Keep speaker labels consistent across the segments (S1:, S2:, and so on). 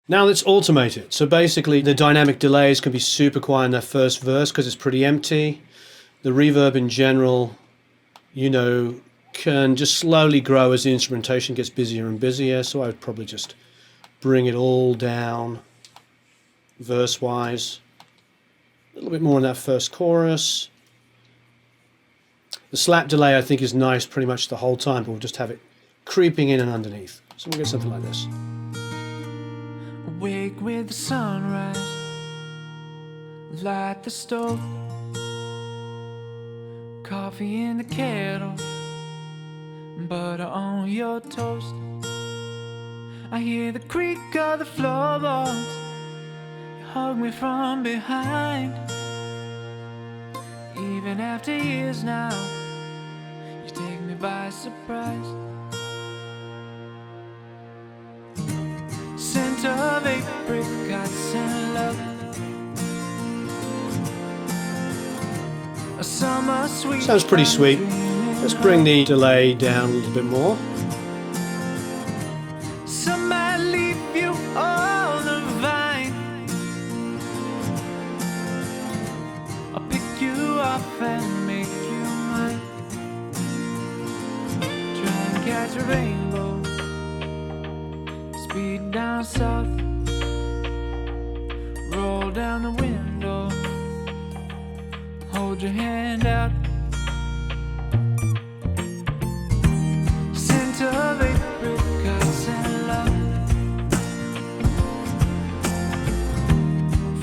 S1: Now let's automate it. So basically the dynamic delays can be super quiet in that first verse because it's pretty empty. The reverb in general, you know, can just slowly grow as the instrumentation gets busier and busier. So I would probably just bring it all down verse-wise. A little bit more in that first chorus. The slap delay I think is nice pretty much the whole time, but we'll just have it creeping in and underneath. So we'll get something like this.
S2: Awake with the sunrise, light the stove, coffee in the kettle, butter on your toast. I hear the creak of the floorboards, you hug me from behind. Even after years now, you take me by surprise. Scent of apricots and love, a summer sweet.
S1: Sounds pretty sweet. Let's bring the delay down a little bit more.
S2: Some might leave you on the vine, I'll pick you up and make you mine. Try and catch a rainbow, speed down south, roll down the window, hold your hand out. Scent of apricots and love,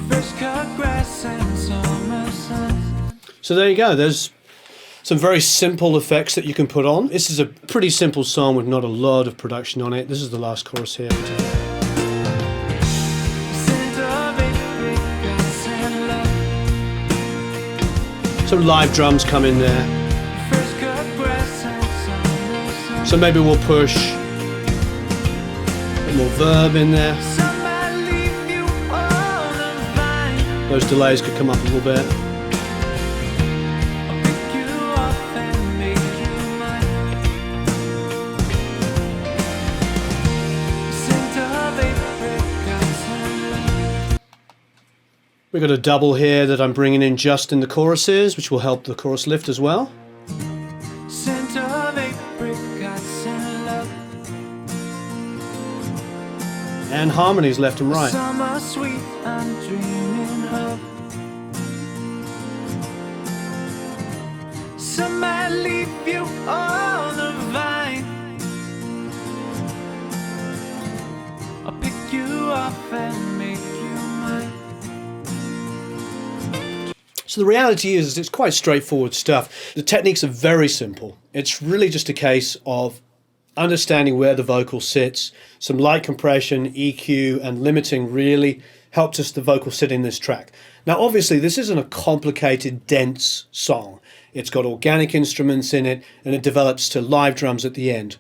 S2: fresh cut grass and summer sun.
S1: So there you go. There's some very simple effects that you can put on. This is a pretty simple song with not a lot of production on it. This is the last chorus here.
S2: Scent of apricots and love,
S1: Some live drums come in there.
S2: fresh cut grass and summer sun.
S1: So maybe we'll push a bit more verb in there.
S2: Some might leave you on the vine,
S1: Those delays could come up a little bit.
S2: I'll pick you up and make you mine. Scent of apricots and love.
S1: We've got a double here that I'm bringing in just in the choruses, which will help the chorus lift as well.
S2: Scent of apricots and love,
S1: And harmonies left and right.
S2: summer sweet I'm dreaming of. Some might leave you on the vine, I'll pick you up and make you mine.
S1: So the reality is it's quite straightforward stuff. The techniques are very simple. It's really just a case of understanding where the vocal sits. Some light compression, EQ, and limiting really helped us the vocal sit in this track. Now obviously this isn't a complicated, dense song. It's got organic instruments in it, and it develops to live drums at the end.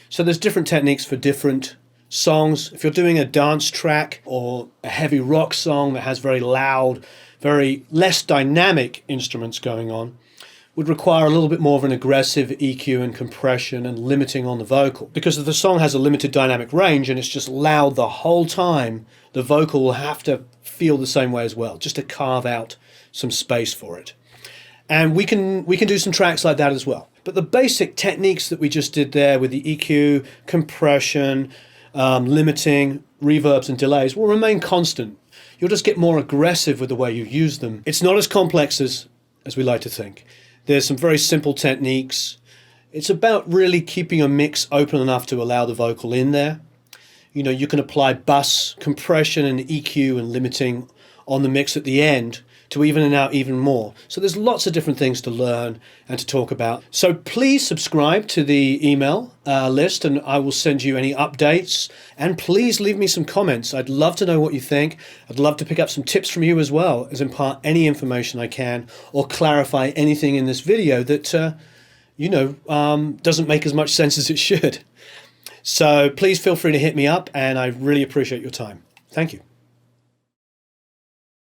S1: So there's different techniques for different songs. If you're doing a dance track or a heavy rock song that has very loud, very less dynamic instruments going on, would require a little bit more of an aggressive EQ and compression and limiting on the vocal. Because the song has a limited dynamic range and it's just loud the whole time, the vocal will have to feel the same way as well, just to carve out some space for it. And we can do some tracks like that as well. But the basic techniques that we just did there with the EQ, compression, limiting, reverbs and delays will remain constant. You'll just get more aggressive with the way you use them. It's not as complex as we like to think. There's some very simple techniques. It's about really keeping a mix open enough to allow the vocal in there. You know, you can apply bus, compression and EQ and limiting on the mix at the end to even it out even more. So there's lots of different things to learn and to talk about. So please subscribe to the email list and I will send you any updates. And please leave me some comments. I'd love to know what you think. I'd love to pick up some tips from you as well, as impart any information I can or clarify anything in this video that, doesn't make as much sense as it should. So please feel free to hit me up and I really appreciate your time. Thank you.